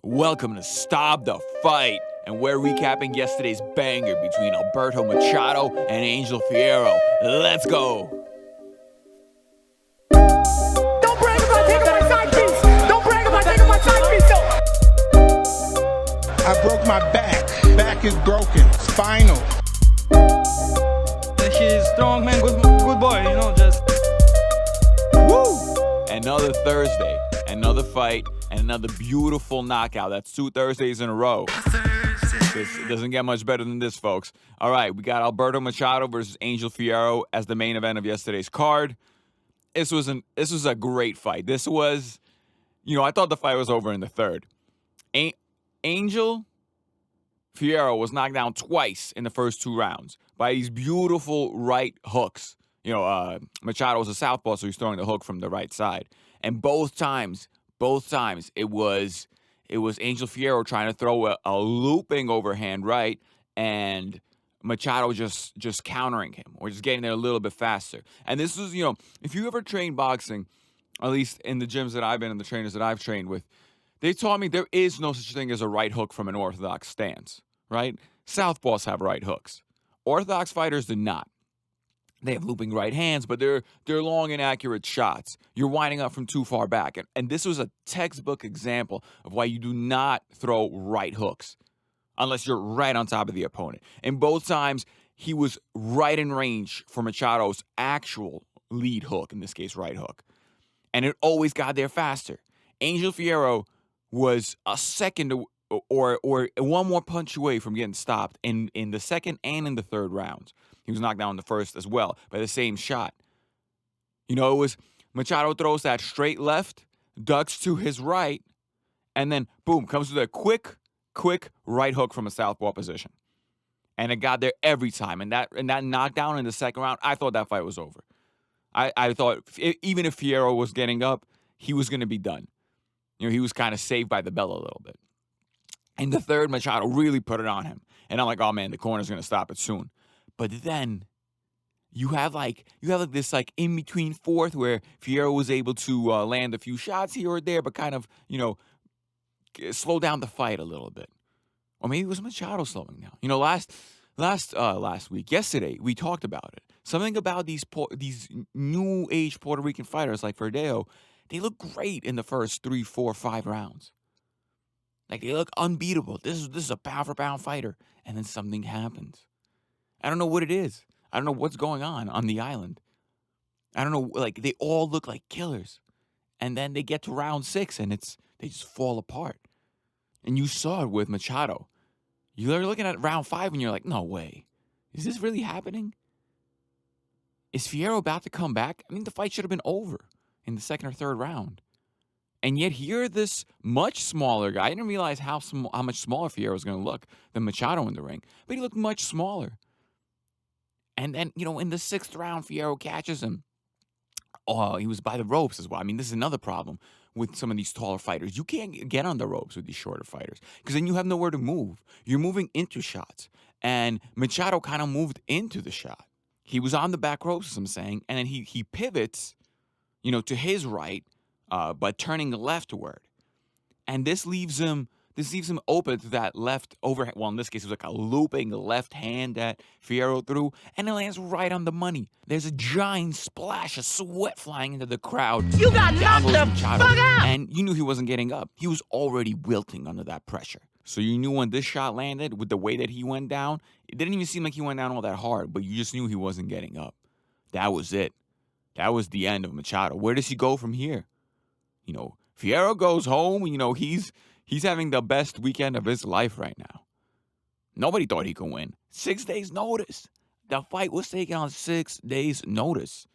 Welcome to Stop the Fight, and we're recapping yesterday's banger between Alberto Machado and Angel Fierro. Let's go! Don't brag about taking my side piece! Don't brag about taking my side piece, though! I broke my back. Back is broken. Spinal. He's strong, man. Good boy, just... Woo! Another Thursday, another fight, and another beautiful knockout. That's 2 Thursdays in a row. It doesn't get much better than this, folks. All right, we got Alberto Machado versus Angel Fierro as the main event of yesterday's card. This was a great fight. This was, I thought the fight was over in the third. Angel Fierro was knocked down twice in the first 2 rounds by these beautiful right hooks. Machado was a southpaw, so he's throwing the hook from the right side. And both times, it was Angel Fierro trying to throw a looping overhand right, and Machado just countering him or just getting there a little bit faster. And this was, if you ever train boxing, at least in the gyms that I've been in, the trainers that I've trained with, they taught me there is no such thing as a right hook from an orthodox stance, right? Southpaws have right hooks. Orthodox fighters do not. They have looping right hands, but they're long and accurate shots. You're winding up from too far back. And this was a textbook example of why you do not throw right hooks unless you're right on top of the opponent. And both times, he was right in range for Machado's actual lead hook, in this case, right hook. And it always got there faster. Angel Fierro was a second or one more punch away from getting stopped in the second and in the third rounds. He was knocked down in the first as well by the same shot. It was Machado throws that straight left, ducks to his right, and then, boom, comes with a quick right hook from a southpaw position. And it got there every time. And that knockdown in the second round, I thought that fight was over. I thought even if Fierro was getting up, he was going to be done. He was kind of saved by the bell a little bit. In the third, Machado really put it on him. And I'm like, oh, man, the corner's going to stop it soon. But then you have this in-between fourth where Fierro was able to land a few shots here or there, but kind of, slow down the fight a little bit. Or maybe it was Machado slowing down. Last week, yesterday, we talked about it. Something about these new age Puerto Rican fighters like Verdeo, they look great in the first 3, 4, 5 rounds. Like, they look unbeatable. This is a pound-for-pound fighter. And then something happens. I don't know what it is. I don't know what's going on the island. I don't know, they all look like killers. And then they get to round 6, and they just fall apart. And you saw it with Machado. You're looking at round 5, and you're like, no way. Is this really happening? Is Fierro about to come back? I mean, the fight should have been over in the second or third round. And yet here, this much smaller guy, I didn't realize how much smaller Fierro was going to look than Machado in the ring. But he looked much smaller. And then, in the 6th round, Fierro catches him. Oh, he was by the ropes as well. I mean, this is another problem with some of these taller fighters. You can't get on the ropes with these shorter fighters because then you have nowhere to move. You're moving into shots. And Machado kind of moved into the shot. He was on the back ropes, as I'm saying, and then he pivots, to his right, but turning leftward. And this leaves him open to that left overhand. Well, in this case, it was like a looping left hand that Fierro threw, and it lands right on the money. There's a giant splash of sweat flying into the crowd. You got knocked the fuck out! And you knew he wasn't getting up. He was already wilting under that pressure. So you knew when this shot landed, with the way that he went down, it didn't even seem like he went down all that hard, but you just knew he wasn't getting up. That was it. That was the end of Machado. Where does he go from here? Fierro goes home. He's having the best weekend of his life right now. Nobody thought he could win. 6 days' notice. The fight was taken on 6 days' notice.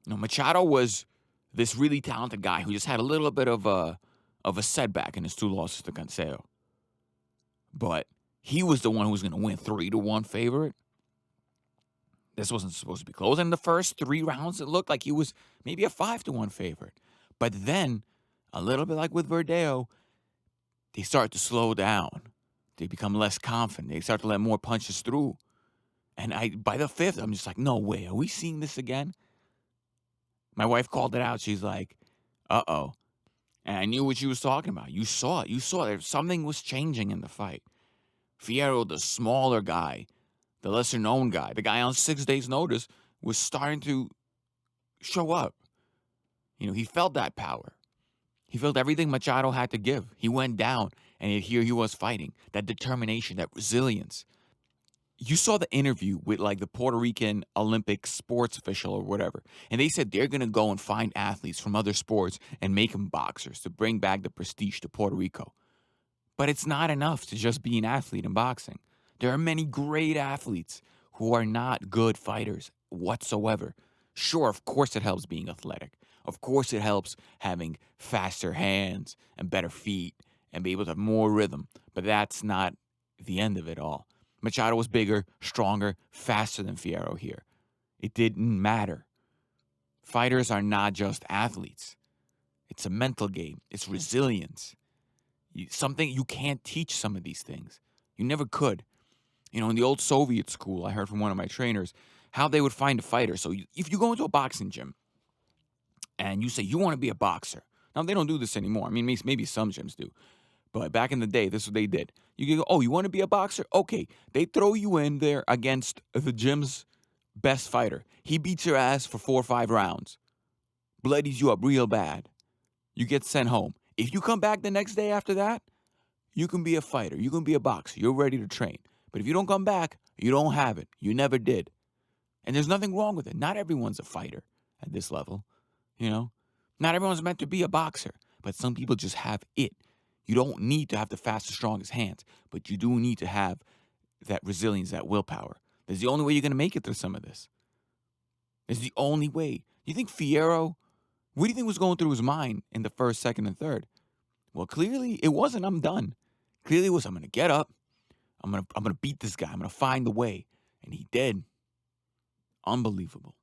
Machado was this really talented guy who just had a little bit of a setback in his 2 losses to Cancelo. But he was the one who was going to win 3-1 favorite. This wasn't supposed to be close. In the first 3 rounds, it looked like he was maybe a 5-1 favorite. But then, a little bit like with Verdeo, they start to slow down. They become less confident. They start to let more punches through. And by the 5th, I'm just like, no way. Are we seeing this again? My wife called it out. She's like, uh-oh. And I knew what you was talking about. You saw it. You saw it. Something was changing in the fight. Fierro, the smaller guy, the lesser known guy, the guy on 6 days' notice, was starting to show up. He felt that power. He felt everything Machado had to give. He went down, and here he was fighting. That determination, that resilience. You saw the interview with like the Puerto Rican Olympic sports official or whatever, and they said they're going to go and find athletes from other sports and make them boxers to bring back the prestige to Puerto Rico. But it's not enough to just be an athlete in boxing. There are many great athletes who are not good fighters whatsoever. Sure, of course it helps being athletic. Of course it helps having faster hands and better feet and be able to have more rhythm. But that's not the end of it all. Machado was bigger, stronger, faster than Fierro here. It didn't matter. Fighters are not just athletes. It's a mental game. It's resilience. Something you can't teach some of these things. You never could. In the old Soviet school, I heard from one of my trainers how they would find a fighter. So if you go into a boxing gym and you say you want to be a boxer. Now, they don't do this anymore. I mean, maybe some gyms do. But back in the day, this is what they did. You can go, oh, you want to be a boxer? Okay. They throw you in there against the gym's best fighter. He beats your ass for 4 or 5 rounds. Bloodies you up real bad. You get sent home. If you come back the next day after that, you can be a fighter. You can be a boxer. You're ready to train. But if you don't come back, you don't have it. You never did. And there's nothing wrong with it. Not everyone's a fighter at this level. Not everyone's meant to be a boxer. But some people just have it. You don't need to have the fastest, strongest hands, but you do need to have that resilience, that willpower. That's the only way you're going to make it through some of this. It's the only way. You think Fierro, what do you think was going through his mind in the first, second, and third? Well, clearly it wasn't, I'm done. Clearly it was, I'm going to get up. I'm going to beat this guy. I'm going to find the way. And he did. Unbelievable.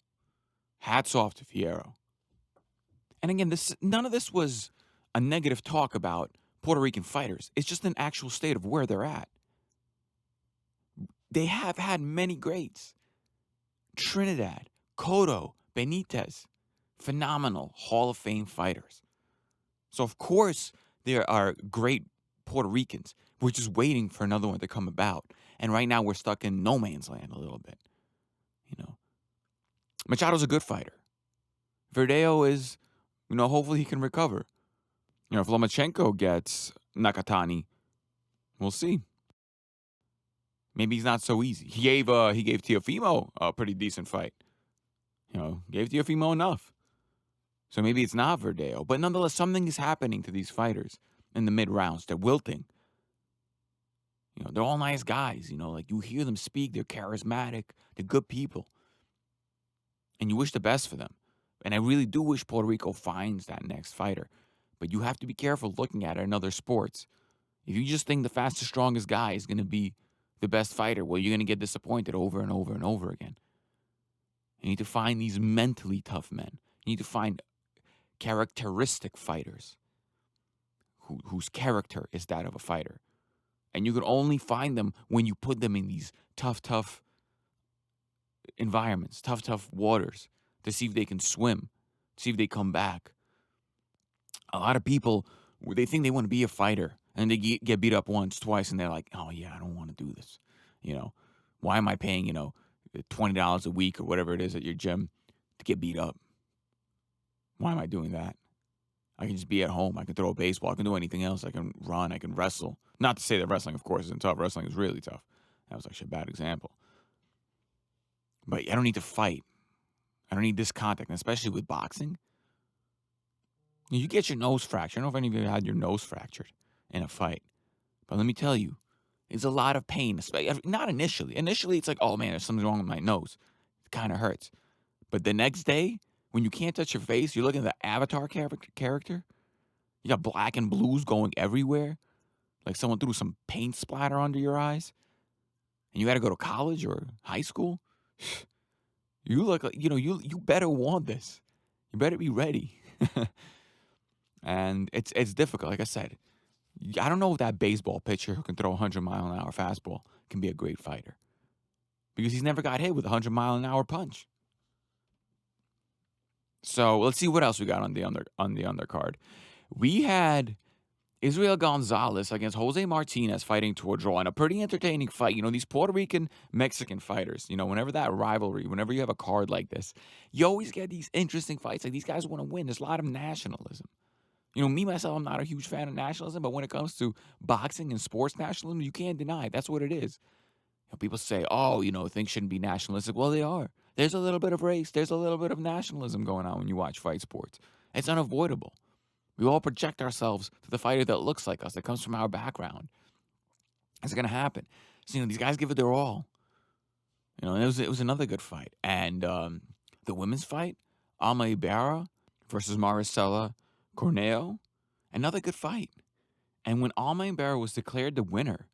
Hats off to Fierro. And again, none of this was a negative talk about Puerto Rican fighters. It's just an actual state of where they're at. They have had many greats. Trinidad, Cotto, Benitez, phenomenal Hall of Fame fighters. So, of course, there are great Puerto Ricans. We're just waiting for another one to come about. And right now we're stuck in no man's land a little bit. Machado's a good fighter. Verdeo is, hopefully he can recover. If Lomachenko gets Nakatani, we'll see. Maybe he's not so easy. He gave Teofimo a pretty decent fight. Gave Teofimo enough. So maybe it's not Verdeo. But nonetheless, something is happening to these fighters in the mid-rounds. They're wilting. They're all nice guys. Like you hear them speak. They're charismatic. They're good people. And you wish the best for them. And I really do wish Puerto Rico finds that next fighter. But you have to be careful looking at it in other sports. If you just think the fastest, strongest guy is going to be the best fighter, well, you're going to get disappointed over and over and over again. You need to find these mentally tough men. You need to find characteristic fighters whose character is that of a fighter. And you can only find them when you put them in these tough environments, tough waters to see if they can swim, see if they come back. A lot of people, they think they want to be a fighter and they get beat up once, twice, and they're like, oh, yeah, I don't want to do this. Why am I paying, $20 a week or whatever it is at your gym to get beat up? Why am I doing that? I can just be at home. I can throw a baseball. I can do anything else. I can run. I can wrestle. Not to say that wrestling, of course, isn't tough. Wrestling is really tough. That was actually a bad example. But I don't need to fight. I don't need this contact, and especially with boxing. You get your nose fractured. I don't know if any of you had your nose fractured in a fight. But let me tell you, it's a lot of pain. Not initially. Initially, it's like, oh, man, there's something wrong with my nose. It kind of hurts. But the next day, when you can't touch your face, you're looking at the Avatar character. You got black and blues going everywhere. Like someone threw some paint splatter under your eyes. And you got to go to college or high school. You look like, you better want this. You better be ready. And it's difficult. Like I said, I don't know if that baseball pitcher who can throw a 100-mile-an-hour fastball can be a great fighter. Because he's never got hit with a 100-mile-an-hour punch. So let's see what else we got on the undercard. We had Israel Gonzalez against Jose Martinez fighting to a draw in a pretty entertaining fight. These Puerto Rican Mexican fighters, whenever that rivalry, whenever you have a card like this, you always get these interesting fights. Like these guys want to win. There's a lot of nationalism. Me myself, I'm not a huge fan of nationalism, but when it comes to boxing and sports nationalism, you can't deny it. That's what it is. People say, oh, things shouldn't be nationalistic. Well, they are. There's a little bit of race. There's a little bit of nationalism going on when you watch fight sports. It's unavoidable. We all project ourselves to the fighter that looks like us, that comes from our background. It's going to happen. So, these guys give it their all. And it was another good fight. And the women's fight, Alma Ibarra versus Maricela Corneo, another good fight. And when Alma Ibarra was declared the winner,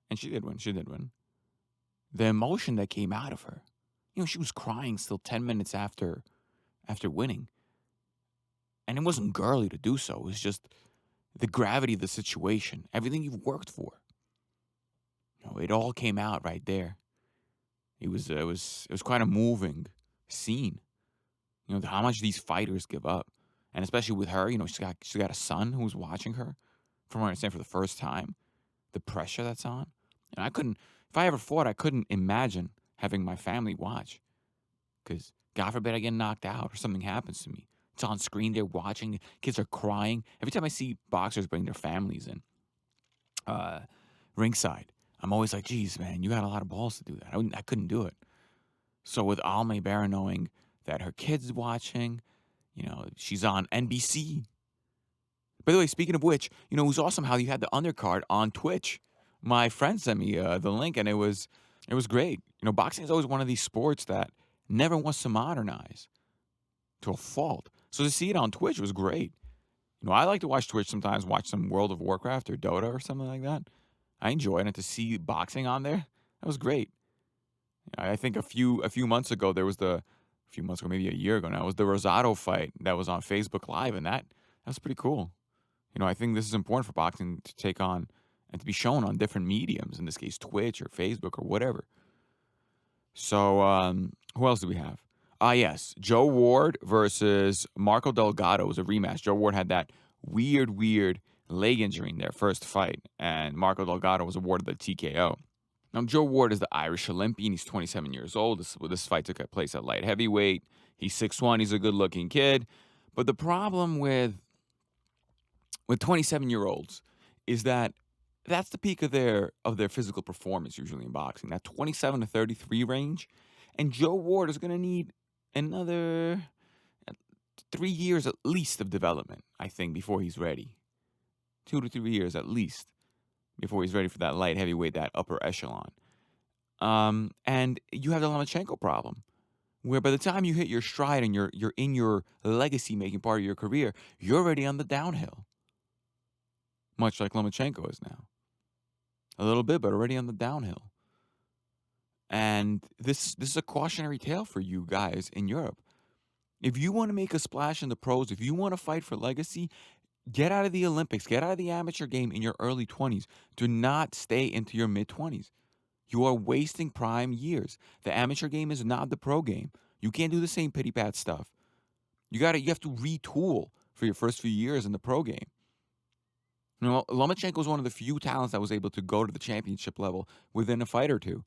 and she did win, the emotion that came out of her, she was crying still 10 minutes after winning. And it wasn't girly to do so. It was just the gravity of the situation, everything you've worked for. It all came out right there. It was quite a moving scene. How much these fighters give up, and especially with her. She's got a son who's watching her, from what I understand, for the first time. The pressure that's on, and if I ever fought, I couldn't imagine having my family watch, because God forbid I get knocked out or something happens to me. It's on screen. They're watching. The kids are crying. Every time I see boxers bring their families in ringside, I'm always like, geez, man, you got a lot of balls to do that. I couldn't do it. So with Alma Ibarra knowing that her kid's watching, she's on NBC. By the way, speaking of which, it was awesome how you had the undercard on Twitch. My friend sent me the link, and it was great. Boxing is always one of these sports that never wants to modernize to a fault. So to see it on Twitch was great. I like to watch Twitch sometimes, watch some World of Warcraft or Dota or something like that. I enjoy it. And to see boxing on there, that was great. I think a few months ago, maybe a year ago now, was the Rosado fight that was on Facebook Live, and that was pretty cool. I think this is important for boxing to take on and to be shown on different mediums, in this case, Twitch or Facebook or whatever. So, who else do we have? Yes, Joe Ward versus Marco Delgado was a rematch. Joe Ward had that weird leg injury in their first fight, and Marco Delgado was awarded the TKO. Now, Joe Ward is the Irish Olympian. He's 27 years old. This fight took place at light heavyweight. He's 6'1". He's a good-looking kid. But the problem with 27-year-olds is that that's the peak of their physical performance usually in boxing, that 27 to 33 range. And Joe Ward is going to need another 3 years at least of development, I think, before he's ready. 2 to 3 years at least before he's ready for that light heavyweight, that upper echelon. And you have the Lomachenko problem, where by the time you hit your stride and you're in your legacy-making part of your career, you're already on the downhill. Much like Lomachenko is now. A little bit, but already on the downhill. And this is a cautionary tale for you guys in Europe. If you want to make a splash in the pros, if you want to fight for legacy, get out of the Olympics, get out of the amateur game in your early 20s. Do not stay into your mid-20s. You are wasting prime years. The amateur game is not the pro game. You can't do the same pity-pat stuff. You have to retool for your first few years in the pro game. Lomachenko was one of the few talents that was able to go to the championship level within a fight or two.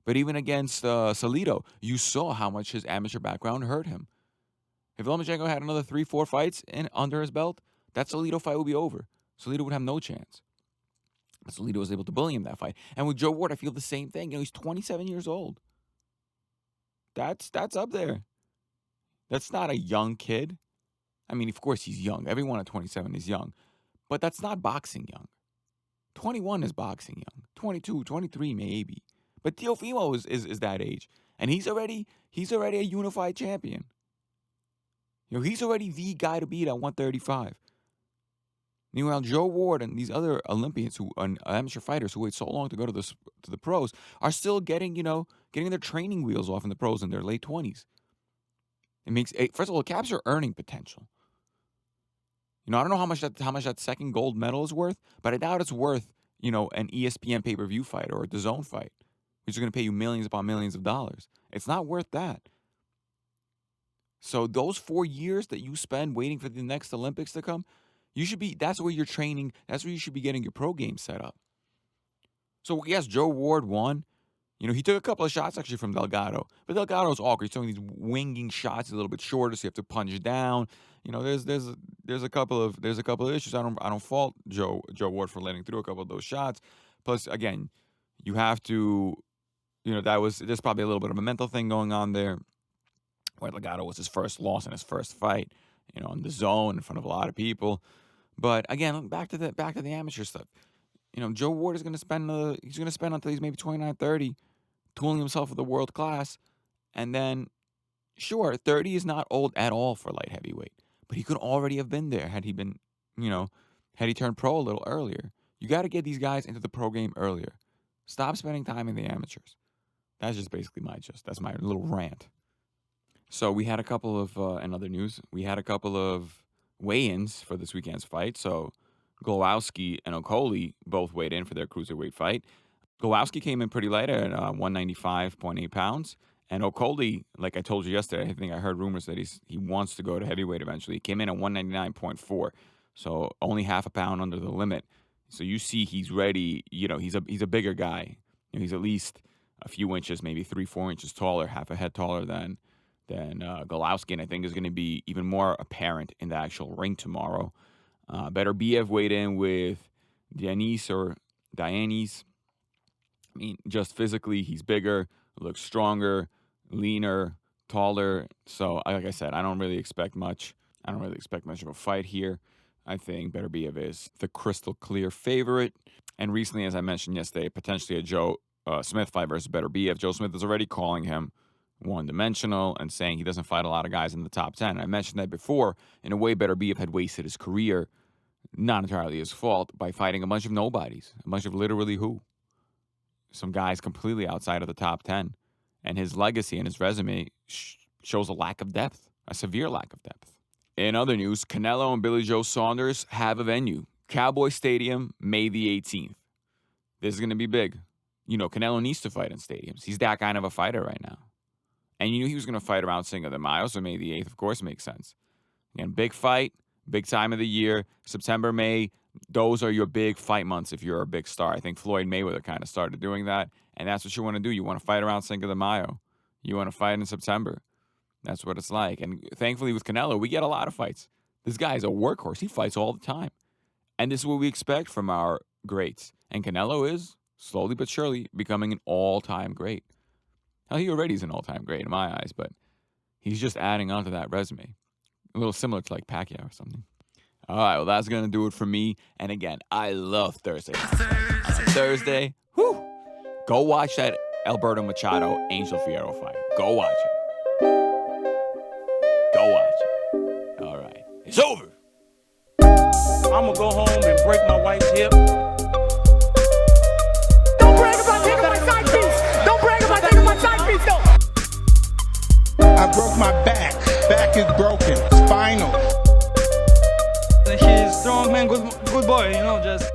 But even against Salido, you saw how much his amateur background hurt him. If Lomachenko had another 3-4 fights under his belt, that Salido fight would be over. Salido would have no chance. But Salido was able to bully him that fight. And with Joe Ward, I feel the same thing. He's 27 years old. That's up there. That's not a young kid. I mean, of course he's young. Everyone at 27 is young. But that's not boxing young. 21 is boxing young. 22, 23 maybe. But Teofimo is that age. And he's already a unified champion. He's already the guy to beat at 135. Meanwhile, Joe Ward and these other Olympians amateur fighters who wait so long to go to the pros are still getting their training wheels off in the pros in their late 20s. First of all, it caps your earning potential. I don't know how much that second gold medal is worth, but I doubt it's worth, an ESPN pay-per-view fight or a DAZN fight, which is going to pay you millions upon millions of dollars. It's not worth that. So those 4 years that you spend waiting for the next Olympics to come, that's where you're training. That's where you should be getting your pro game set up. So yes, Joe Ward won. He took a couple of shots actually from Delgado, but Delgado's awkward. He's throwing these winging shots a little bit shorter, so you have to punch down. There's a couple of issues. I don't fault Joe Ward for letting through a couple of those shots. Plus, again, you have to, there's probably a little bit of a mental thing going on there, where Delgado was his first loss in his first fight, in the zone in front of a lot of people. But again, back to the amateur stuff. Joe Ward is going to spend until he's maybe 29, 30, tooling himself for the world class. And then, sure, 30 is not old at all for light heavyweight. But he could already have been there had he turned pro a little earlier. You got to get these guys into the pro game earlier. Stop spending time in the amateurs. That's just basically that's my little rant. So we had a couple of, in other news, we had a couple of weigh-ins for this weekend's fight. So Glowowski and Okoli both weighed in for their cruiserweight fight. Glowowski came in pretty light at 195.8 pounds. And Okoli, like I told you yesterday, I think I heard rumors that he wants to go to heavyweight eventually. He came in at 199.4, so only half a pound under the limit. So you see he's ready. He's a bigger guy. He's at least a few inches, maybe 3-4 inches taller, half a head taller than Glowowski, and I think is going to be even more apparent in the actual ring tomorrow. Beterbiev weighed in with Dionys. I mean, just physically, he's bigger, looks stronger, leaner, taller. So, like I said, I don't really expect much. I don't really expect much of a fight here. I think Beterbiev is the crystal clear favorite. And recently, as I mentioned yesterday, potentially a Joe Smith fight versus Beterbiev. Joe Smith is already calling him one-dimensional and saying he doesn't fight a lot of guys in the top 10. I mentioned that before. In a way, Beterbiev had wasted his career, not entirely his fault, by fighting a bunch of nobodies, a bunch of literally who? Some guys completely outside of the top 10. And his legacy and his resume shows a lack of depth, a severe lack of depth. In other news, Canelo and Billy Joe Saunders have a venue. Cowboy Stadium, May the 18th. This is going to be big. Canelo needs to fight in stadiums. He's that kind of a fighter right now. And he was going to fight around Cinco de Mayo, so May the 8th, of course, makes sense. Again, big fight, big time of the year. September, May, those are your big fight months if you're a big star. I think Floyd Mayweather kind of started doing that, and that's what you want to do. You want to fight around Cinco de Mayo. You want to fight in September. That's what it's like. And thankfully with Canelo, we get a lot of fights. This guy is a workhorse. He fights all the time. And this is what we expect from our greats. And Canelo is, slowly but surely, becoming an all-time great. Hell, he already is an all-time great in my eyes, but he's just adding on to that resume. A little similar to like Pacquiao or something. All right, well, that's going to do it for me. And again, I love Thursday night fights. On Thursday, go watch that Alberto Machado Angel Fierro fight. Go watch it. Go watch it. All right, it's over. I'm gonna go home and break my wife's hip. Don't brag about taking my side piece. Don't brag about taking my side piece, though. I broke my back. Back is broken. Spinal. He's strong, man. Good boy. Just.